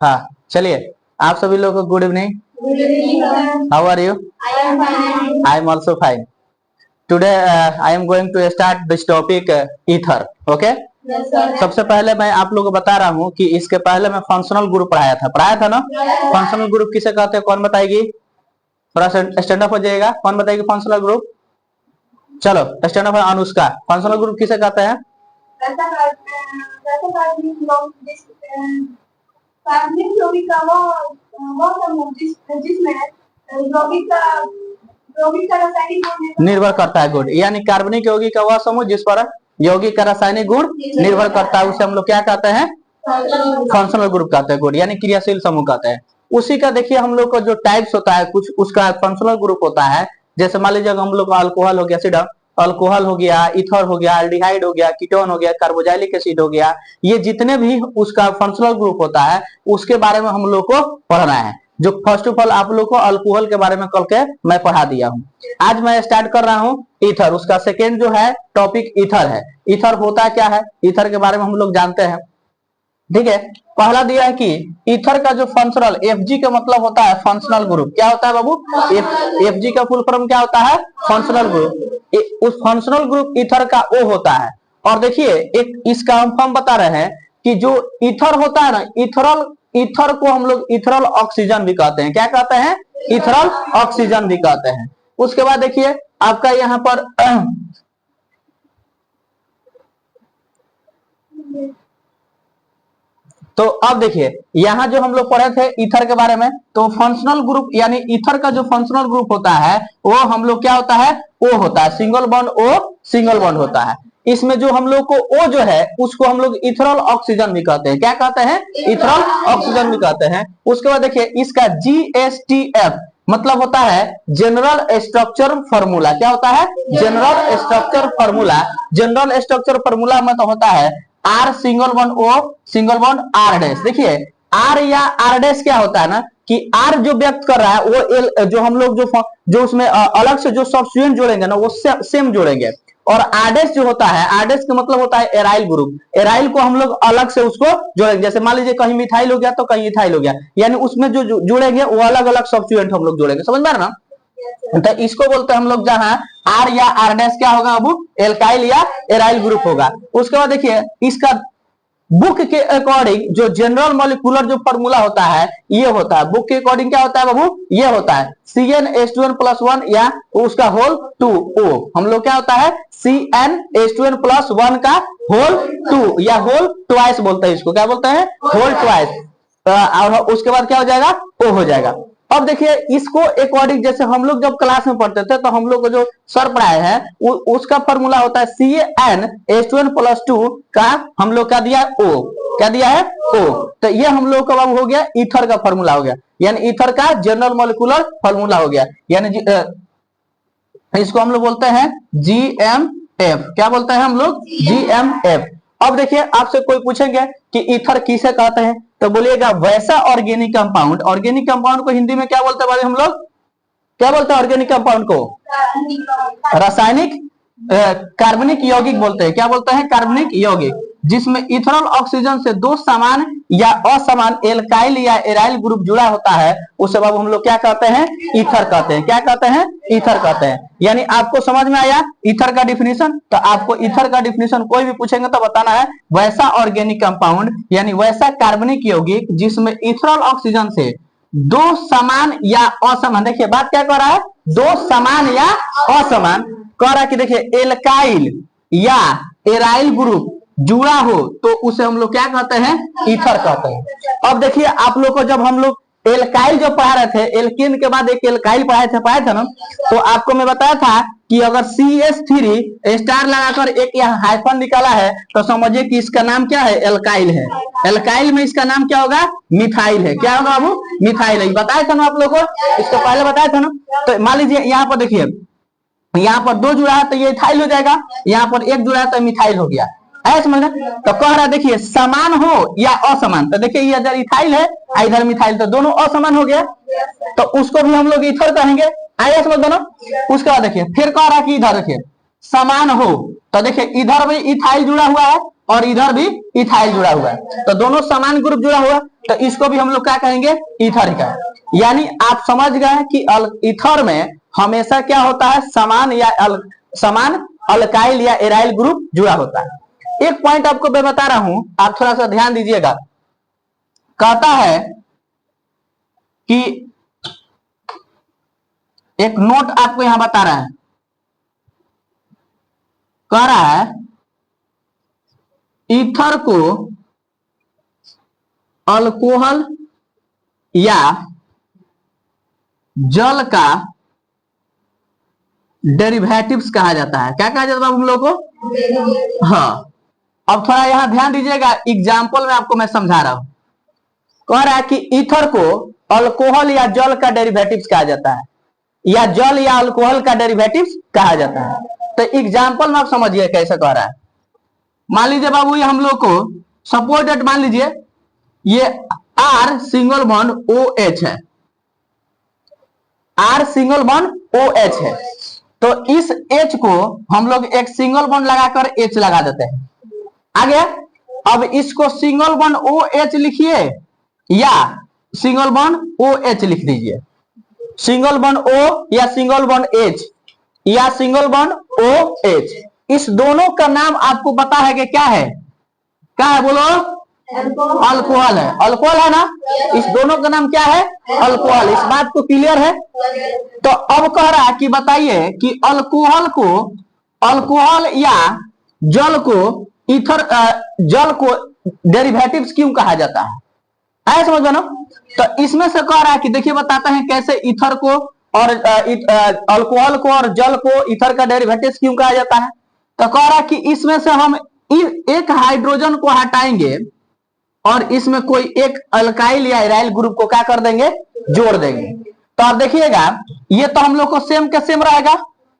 हाँ चलिए, आप सभी लोगों को good evening. How are you? I am also fine. Today I am going to start this topic ether. Okay, सबसे पहले मैं आप लोगों को बता रहा हूँ कि इसके पहले मैं फंक्शनल ग्रुप पढ़ाया था ना। फंक्शनल ग्रुप किसे कहते हैं, कौन बताएगी? थोड़ा स्टैंड अप हो जाएगा, कौन बताएगी फंक्शनल ग्रुप? चलो stand up. Anushka, functional group किसे कहते हैं? निर्भर करता है गुण, यानी कार्बनिक यौगिक का वह समूह जिस पर यौगिक का रासायनिक गुण निर्भर करता है, उसे हम लोग क्या कहते हैं? फंक्शनल ग्रुप कहते हैं, गुण यानी क्रियाशील समूह कहते हैं। उसी का देखिए हम लोग का जो टाइप्स होता है कुछ उसका फंक्शनल ग्रुप होता है। जैसे मान लीजिए हम लोग का अल्कोहल हो गया, एसिड अल्कोहल हो गया, इथर हो गया, एल्डिहाइड हो गया, कीटोन हो गया, कार्बोजाइलिक एसिड हो गया, ये जितने भी उसका फंक्शनल ग्रुप होता है उसके बारे में हम लोग को पढ़ना है। जो फर्स्ट ऑफ ऑल आप लोग को अल्कोहल के बारे में कल के मैं पढ़ा दिया हूँ। आज मैं स्टार्ट कर रहा हूँ ईथर। उसका सेकेंड जो है टॉपिक ईथर है। ईथर होता क्या है, ईथर के बारे में हम लोग जानते हैं। ठीक है, पहला दिया है कि ईथर का जो फंक्शनल एफजी का मतलब होता है फंक्शनल ग्रुप। क्या होता है बाबू? एफजी का फुल फॉर्म क्या होता है? Functional group. उस फंक्शनल ग्रुप ईथर का ओ होता है। और देखिए एक इसका हम बता रहे हैं कि जो ईथर होता है ना, ईथर को हम लोग इथरल ऑक्सीजन भी कहते हैं। क्या कहते हैं? इथरल ऑक्सीजन भी कहते हैं। उसके बाद देखिए आपका यहाँ पर तो अब देखिए यहाँ जो हम लोग पढ़े थे ईथर के बारे में, तो फंक्शनल ग्रुप यानी ईथर का जो फंक्शनल ग्रुप होता है वो हम लोग क्या होता है? ओ होता है, single bond O, single bond होता है। इसमें जो हम लोग को ओ जो है उसको हम लोग इथरल ऑक्सीजन भी कहते हैं। क्या कहते हैं? इथरल ऑक्सीजन भी कहते हैं। उसके बाद देखिए इसका GSTF मतलब होता है जनरल स्ट्रक्चर फॉर्मूला। क्या होता है? General structure formula. General structure formula मतलब होता है R single bond O single bond R dash. देखिए आर या आर डैश क्या होता है ना कि आर जो व्यक्त कर रहा है वो एल, जो हम लोग जो उसमें अलग से जो सब्स्टिट्यूएंट जोड़ेंगे ना वो सेम जोड़ेंगे। और आर डैश जो होता है, आर डैश का मतलब होता है एराइल ग्रुप। एराइल को हम लोग अलग से उसको जोड़ेंगे। जैसे मान लीजिए कहीं मिथाइल हो गया तो कहीं इथाइल हो गया, यानी उसमें जो जुड़ेंगे वो अलग अलग सब्स्टिट्यूएंट हम लोग जोड़ेंगे। समझ में आ रहा ना? तो इसको बोलते हैं हम लोग जहां आर या आर डैश क्या होगा बाबू? एल्काइल या एराइल ग्रुप होगा। उसके बाद देखिए इसका बुक के अकॉर्डिंग जो जनरल मॉलिक्यूलर जो फॉर्मूला होता है ये होता है। बुक के अकॉर्डिंग क्या होता है बाबू? ये होता है CnH2n+1 या उसका होल 2O। हम लोग क्या होता है? CnH2n+1 का होल 2 या होल ट्वाइस बोलते हैं इसको। क्या बोलते हैं? Whole twice. और उसके बाद क्या हो जाएगा? O हो जाएगा। अब देखिए इसको अकॉर्डिंग जैसे हम लोग जब क्लास में पढ़ते थे तो हम लोग को जो सर पढ़ाए हैं उसका फॉर्मूला होता है CnH2n+2 का हम लोग क्या दिया? O। क्या दिया है? O। तो ये हम लोग का हो गया ईथर का फॉर्मूला हो गया, यानी ईथर का जनरल मॉलिक्यूलर फॉर्मूला हो गया। यानी इसको हम लोग बोलते हैं GMF। क्या बोलते हैं हम लोग? GMF। अब देखिए आपसे कोई पूछेंगे कि ईथर किसे कहते हैं तो बोलिएगा वैसा ऑर्गेनिक कंपाउंड। ऑर्गेनिक कंपाउंड को हिंदी में क्या बोलते हैं हम लोग? क्या बोलते हैं ऑर्गेनिक कंपाउंड को? रासायनिक कार्बनिक यौगिक बोलते हैं। क्या बोलते हैं? कार्बनिक यौगिक। जिसमें इथेनॉल ऑक्सीजन से दो समान या असमान एल्काइल या एराइल ग्रुप जुड़ा होता है उसे अब हम लोग क्या कहते हैं? ईथर कहते हैं। क्या कहते हैं? ईथर कहते हैं। यानी आपको समझ में आया ईथर का डिफिनीशन? तो आपको ईथर का डिफिनीशन कोई भी पूछेंगे तो बताना है वैसा ऑर्गेनिक कंपाउंड यानी वैसा कार्बनिक यौगिक जिसमें इथेनॉल ऑक्सीजन से दो समान या असमान। देखिए बात क्या कर रहा है? दो समान या असमान कह रहा है कि देखिए एल्काइल या एराइल ग्रुप जुड़ा हो तो उसे हम लोग क्या कहते हैं? ईथर कहते हैं। अब देखिए आप लोग को जब हम लोग एल्काइल जो पढ़ा रहे थे, एल्कीन के बाद एक एल्काइल पढ़ाए थे ना, तो आपको मैं बताया था कि अगर CH3 स्टार लगाकर एक यहाँ हाइफन निकाला है तो समझिए कि इसका नाम क्या है? एल्काइल है। एल्काइल में इसका नाम क्या होगा? मिथाइल है। क्या होगा बाबू? मिथाइल है। बताया था ना आप लोग को, इसको पहले बताया था ना। तो मान लीजिए यहाँ पर देखिए यहाँ पर दो जुड़ा है तो ये इथाइल हो जाएगा, यहाँ पर एक जुड़ा है तो मिथाइल हो गया। ऐसा समझना? तो कह रहा है देखिए समान हो या असमान। तो देखिए ये इधर इथाइल है इधर मिथाइल, तो दोनों असमान हो गया तो उसको भी हम लोग ईथर कहेंगे। आइए समझ दो ना। उसके बाद देखिए फिर कह रहा है कि इधर देखिए समान हो, तो देखिए इधर भी इथाइल जुड़ा हुआ है और इधर भी इथाइल जुड़ा हुआ है, तो दोनों समान ग्रुप जुड़ा हुआ है, तो इसको भी हम लोग क्या कहेंगे, ईथर का। यानी आप समझ गए कि ईथर में हमेशा क्या होता है, समान अल्काइल या एराइल ग्रुप जुड़ा होता है। एक पॉइंट आपको मैं बता रहा हूं, आप थोड़ा सा ध्यान दीजिएगा। कहता है कि एक नोट आपको यहां बता रहा है, कह रहा है ईथर को अल्कोहल या जल का डेरिवेटिव्स कहा जाता है। क्या कहा जाता है हम लोग को? हाँ, अब थोड़ा यहां ध्यान दीजिएगा, एग्जाम्पल में आपको मैं समझा रहा हूं। कह रहा है कि ईथर को अल्कोहल या जल का डेरिवेटिव्स कहा जाता है, या जल या अल्कोहल का डेरिवेटिव्स कहा जाता है। तो एग्जाम्पल में आप समझिए कैसे कह रहा है। मान लीजिए बाबू, ये हम लोग को सपोज दैट, मान लीजिए ये R सिंगल बॉन्ड OH है, R सिंगल बॉन्ड OH है, तो इस H को हम लोग एक सिंगल बॉन्ड लगाकर H लगा देते हैं। आगे अब इसको सिंगल बॉन्ड OH लिखिए या सिंगल बॉन्ड OH लिख दीजिए, सिंगल बॉन्ड O या सिंगल बॉन्ड H या सिंगल बॉन्ड OH, इस दोनों का नाम आपको पता है कि क्या है? क्या है बोलो? अल्कोहल है। अल्कोहल है ना? इस दोनों का नाम क्या है? अल्कोहल। इस बात को क्लियर है? तो अब कह रहा है कि बताइए कि अल्कोहल या जल को जल को डेरिवेटिव्स क्यों कहा जाता है? आया समझ में ना? तो इसमें से कह रहा है कि देखिए बताते हैं कैसे ईथर को और अल्कोहल को और जल को ईथर का डेरिवेटिव्स क्यों कहा जाता है। तो कह रहा है कि इसमें से हम एक हाइड्रोजन को हटाएंगे और इसमें कोई एक अल्काइल या एराइल ग्रुप को क्या कर देंगे, जोड़ देंगे। तो आप देखिएगा, ये तो हम लोग को सेम का सेम रहेगा,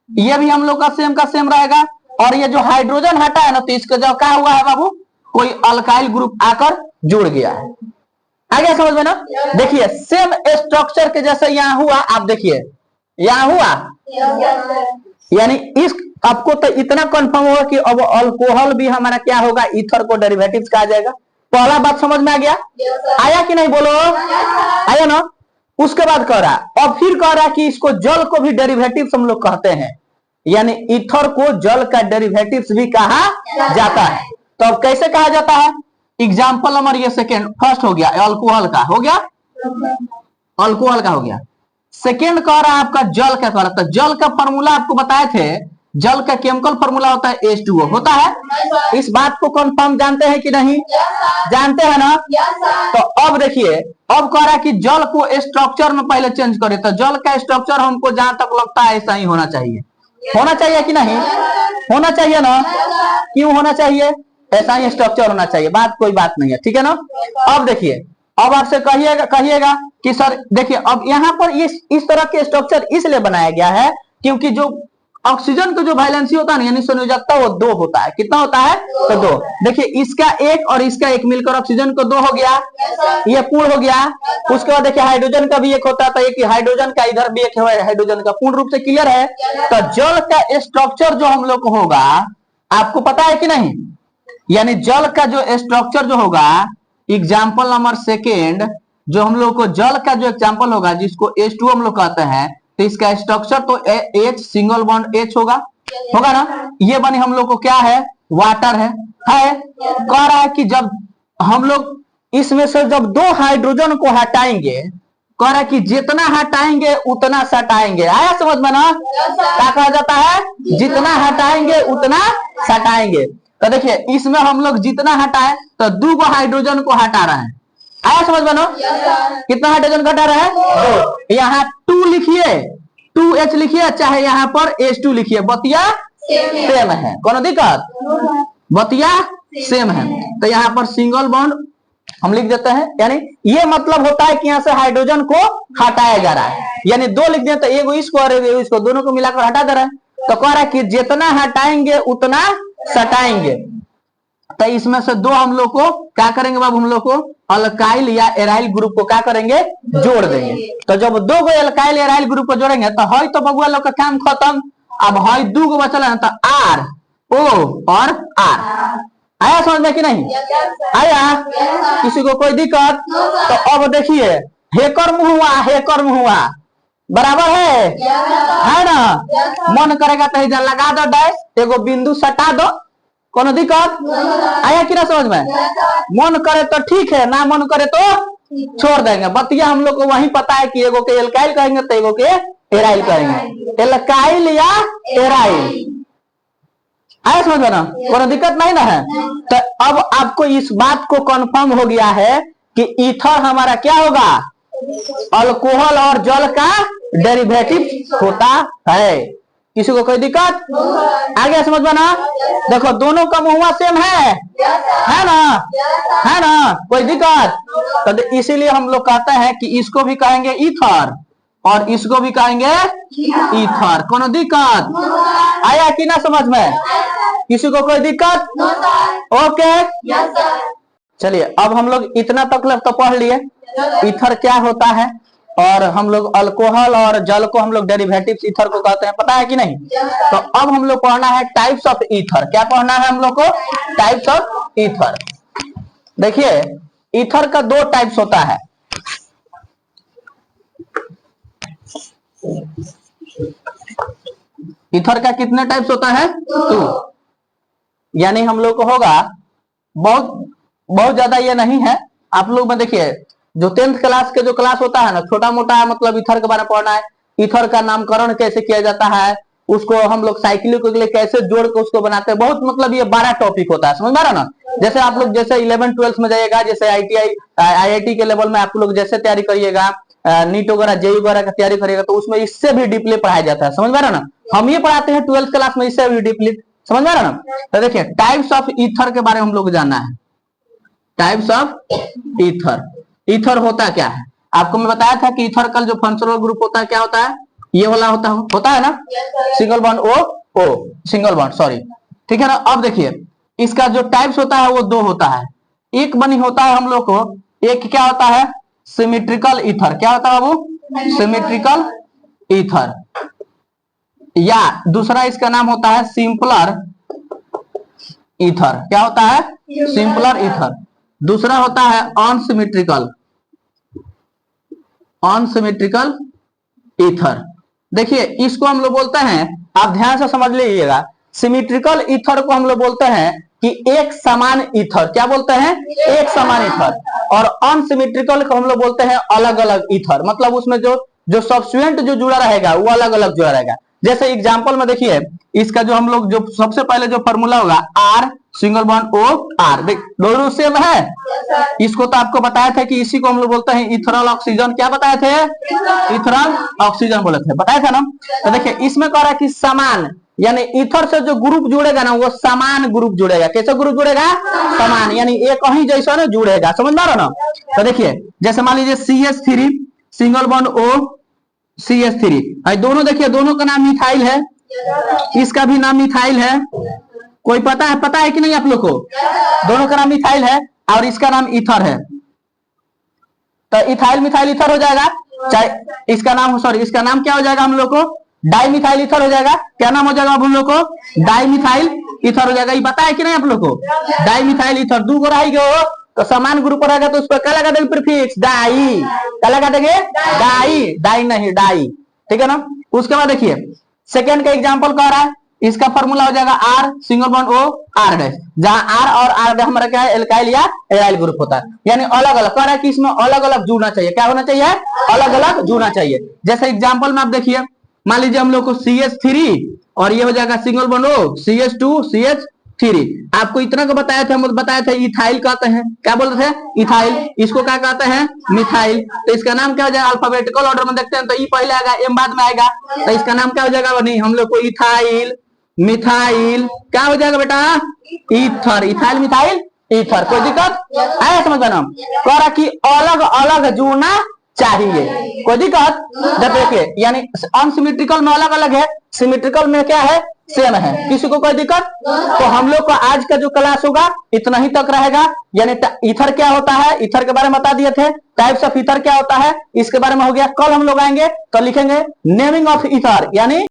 ये भी हम लोग का सेम रहेगा, और ये जो हाइड्रोजन हटा है ना, तो इसका जो क्या हुआ है बाबू, कोई अल्काइल ग्रुप आकर जुड़ गया है। आ गया समझ में ना? देखिए सेम स्ट्रक्चर के जैसे यहाँ हुआ, आप देखिए यहाँ हुआ, यानी इस आपको तो इतना कंफर्म होगा कि अब अल्कोहल भी हमारा क्या होगा, ईथर को डेरिवेटिव्स कहा जाएगा। पहला बात समझ में आ गया? आया कि नहीं बोलो? आया ना? उसके बाद कह रहा, और फिर कह रहा कि इसको जल को भी डेरिवेटिव्स हम लोग कहते हैं, यानी ईथर को जल का डेरिवेटिव्स भी कहा जाता है। तो अब कैसे कहा जाता है? एग्जाम्पल नंबर ये सेकेंड, फर्स्ट हो गया अल्कोहल का, हो गया अल्कोहल का हो गया। सेकेंड कह रहा है आपका जल का, कह रहा था जल का फॉर्मूला आपको बताए थे, जल का केमिकल फॉर्मूला होता है H2O, होता है। इस बात को कंफर्म जानते हैं कि नहीं? जानते हैं ना? तो अब देखिए, अब कह रहा है कि जल को स्ट्रक्चर में पहले चेंज करें, तो जल का स्ट्रक्चर हमको जहां तक लगता है ऐसा ही होना चाहिए। होना चाहिए कि नहीं? होना चाहिए ना? क्यों होना चाहिए? ऐसा ही स्ट्रक्चर होना चाहिए, बात कोई बात नहीं है, ठीक है ना? अब देखिए, अब आपसे कहिएगा कि सर देखिए, अब यहाँ पर इस तरह के स्ट्रक्चर इसलिए बनाया गया है क्योंकि जो ऑक्सीजन का जो वैलेंसी होता है ना, यानी संयोजकता, वो 2 होता है। कितना होता है? तो 2। देखिए इसका 1 और इसका 1 मिलकर ऑक्सीजन को 2 हो गया, ये पूर्ण हो गया। उसके बाद देखिए हाइड्रोजन का भी 1 होता है, तो एक हाइड्रोजन का इधर भी 1 है, हाइड्रोजन का। पूर्ण रूप से क्लियर है? तो जल का स्ट्रक्चर जो हम लोग को होगा, आपको पता है कि नहीं? यानी जल का जो स्ट्रक्चर जो होगा, एग्जाम्पल नंबर सेकेंड, जो हम लोग को जल का जो एग्जाम्पल होगा, जिसको H2O हम लोग कहते हैं, तो इसका स्ट्रक्चर तो H सिंगल बॉन्ड H होगा ना? ये बनी हम लोग को क्या है, वाटर है। कह रहा है कि जब हम लोग इसमें से जब 2 हाइड्रोजन को हटाएंगे, कह रहा है कि जितना हटाएंगे उतना सटाएंगे। आया समझ में ना? क्या कहा जाता है? जितना हटाएंगे उतना सटाएंगे। तो देखिए इसमें हम लोग जितना हटाए, तो 2 हाइड्रोजन को हटा रहे हैं। आया समझ में ना? कितना हाइड्रोजन घटा रहे हैं? 2। यहाँ 2 लिखिए, 2H लिखिए, चाहे यहाँ पर H2 लिखिए, बतिया सेम है, कौन दिक्कत? बतिया सेम है। तो यहाँ पर सिंगल बॉन्ड हम लिख देते हैं, यानी ये मतलब होता है कि यहाँ से हाइड्रोजन को हटाया जा रहा है, यानी 2 लिख दिया, तो एगो इसको और एगो इसको, दोनों को मिलाकर हटा दे रहे हैं। तो कह रहा है कि जितना हटाएंगे उतना सटाएंगे। तो इसमें से 2 हम लोग को क्या करेंगे बाबू, हम लोग को अल्काइल या एराइल ग्रुप को क्या करेंगे, जोड़ देंगे। तो जब 2 गो अल्काइल एराइल ग्रुप को जोड़ेंगे, तो हई तो बबुआ लोग का काम खत्म। अब हई 2 गो बचल है, तो R O और R। आया समझ में कि नहीं? आया? किसी को कोई दिक्कत? तो अब देखिए, हेकर मुहुआ, हेकर मुहुआ बराबर है ना? मन करेगा तो इधर लगा दो डैश, एगो बिंदु सटा दो, कोनो दिक्कत? आया कि ना समझ में? मन करे तो ठीक है, ना मन करे तो छोड़ देंगे। बतिया हम लोग को वही पता है कि एगो के एल्काइल कहेंगे तो एगो के एराइल कहेंगे, एल्काइल या एराइल। आया समझ में ना? कोनो दिक्कत नहीं ना है? तो अब आपको इस बात को कंफर्म हो गया है कि ईथर हमारा क्या होगा, अल्कोहल और जल का डेरिवेटिव होता है। किसी को कोई दिक्कत? आगे समझ में ना? देखो दोनों का मुहुआ सेम है ना? है ना? कोई दिक्कत? तो इसीलिए हम लोग कहते हैं कि इसको भी कहेंगे ईथर और इसको भी कहेंगे ईथर। कोनो दिक्कत? आया कि ना समझ में? किसी को कोई दिक्कत? ओके, चलिए अब हम लोग इतना तक तो पढ़ लिए ईथर क्या होता है, और हम लोग अल्कोहल और जल को हम लोग डेरिवेटिव्स ईथर को कहते हैं, पता है कि नहीं? तो अब हम लोग पढ़ना है टाइप्स ऑफ ईथर। क्या पढ़ना है हम लोग को? Types of ether. देखिए ईथर का दो टाइप्स होता है। ईथर का कितने टाइप्स होता है? 2। यानी हम लोग को होगा, बहुत ज्यादा ये नहीं है। आप लोग में देखिए जो 10th क्लास के जो क्लास होता है ना, छोटा मोटा मतलब ईथर के बारे में पढ़ना है। ईथर का नामकरण कैसे किया जाता है, उसको हम लोग साइक्लिक के लिए कैसे जोड़ के उसको बनाते हैं, बहुत मतलब ये 12 टॉपिक होता है, समझ में आ रहा ना? जैसे आप लोग जैसे 11-12 में जाइएगा, जैसे IIT के लेवल में आप लोग जैसे तैयारी करिएगा, नीट वगैरह जेई वगैरह का तैयारी करिएगा, तो उसमें इससे भी डीपली पढ़ाया जाता है, समझ में आ रहा ना? हम ये पढ़ाते हैं 12th क्लास में, इससे भी डीपली, समझ में आ रहा ना? तो देखिए टाइप्स ऑफ ईथर के बारे में हम लोग जानना है। Types of ether. ईथर होता क्या है? आपको मैं बताया था कि ईथर का जो फंक्शनल ग्रुप होता है क्या होता है? ये वाला होता है ना, single bond O single bond, sorry, ठीक है ना? अब देखिए इसका जो टाइप्स होता है वो 2 होता है। एक बनी होता है हम लोग को, एक क्या होता है, सिमेट्रिकल ईथर। क्या होता है बाबू? Symmetrical ether. या दूसरा इसका नाम होता है सिंपलर ईथर। क्या होता है? Simpler ether. दूसरा होता है अनसिमेट्रिकल ईथर। देखिए इसको हम लोग बोलते हैं, आप ध्यान से समझ लीजिएगा, सिमेट्रिकल ईथर को हम लोग बोलते हैं कि एक समान ईथर। क्या बोलते हैं? एक समान ईथर। और अनसिमेट्रिकल को हम लोग बोलते हैं अलग अलग ईथर, मतलब उसमें जो सब्स्टिट्यूएंट जो जुड़ा रहेगा वो अलग अलग जुड़ा रहेगा। जैसे एग्जांपल में देखिए, इसका जो हम लोग जो सबसे पहले जो फॉर्मूला होगा R single bond O R, देख दोनों सेम है। इसको तो आपको बताया था कि इसी को हम लोग बोलते हैं इथेनॉल ऑक्सीजन। क्या बताए थे? इथेनॉल ऑक्सीजन बोले थे, बताया था ना? तो देखिए इसमें कह रहा है कि समान, यानी ईथर से जो ग्रुप जुड़ेगा ना वो समान ग्रुप जुड़ेगा। कैसे ग्रुप जुड़ेगा? समान, यानी एक ही जैसा ना जुड़ेगा, समझ में आ रहा ना? तो देखिए जैसे मान लीजिए CH3 single bond O CH3, दोनों देखिए दोनों का नाम मिथाइल है, इसका भी नाम मिथाइल है। कोई पता है कि नहीं आप लोग को? दोनों का नाम मिथाइल है और इसका नाम ईथर है, तो इथाइल मिथाइल ईथर हो जाएगा। चाहे इसका नाम इसका नाम क्या हो जाएगा हम लोग को? डाई मिथाइल ईथर हो जाएगा। क्या नाम हो जाएगा हम लोग को? डाई मिथाइल ईथर हो जाएगा। ये पता है कि नहीं आप लोग को? Di methyl ether. 2 को रहेगा तो समान ग्रुप रहेगा, तो उस पर क्या लगा देंगे? Prefix di. क्या लगा देंगे? डाई नहीं, डाई, ठीक है ना? उसके बाद देखिए सेकेंड का एग्जांपल कह रहा है, इसका फॉर्मूला हो जाएगा R single bond O R dash, जहां R और R डैश हमारा क्या है? एल्काइल या एराइल ग्रुप होता है। यानी अलग अलग कह रहा है कि इसमें अलग अलग जुड़ना चाहिए। क्या होना चाहिए? अलग अलग जुड़ना चाहिए। जैसे एग्जांपल में आप देखिए, मान लीजिए हम लोग को CH3 और ये हो जाएगा single bond O CH2 CH3। आपको इतना को बताया था इथाइल कहते हैं। क्या बोलते थे? इथाइल। इसको क्या कहते हैं? मिथाइल। तो इसका नाम क्या हो जाएगा? अल्फाबेटिकल ऑर्डर में देखते हैं तो ई पहले आएगा, एम बाद में आएगा, तो इसका नाम क्या हो जाएगा? नहीं, हम लोग को इथाइल मिथाइल क्या हो जाएगा बेटा? ईथर। Ethyl methyl ether. कोई दिक्कत आया समझ में? नाम कह रहा कि अलग अलग जुड़ना चाहिए। कोई दिक्कत? जब देखिए यानी अनसिमेट्रिकल में अलग अलग है, सिमेट्रिकल में क्या है? सेम है। किसी को कोई दिक्कत? तो हम लोग को आज का जो क्लास होगा इतना ही तक रहेगा। यानी ईथर क्या होता है, ईथर के बारे में बता दिए थे। टाइप्स ऑफ ईथर क्या होता है इसके बारे में हो गया। कल हम लोग आएंगे तो लिखेंगे नेमिंग ऑफ ईथर, यानी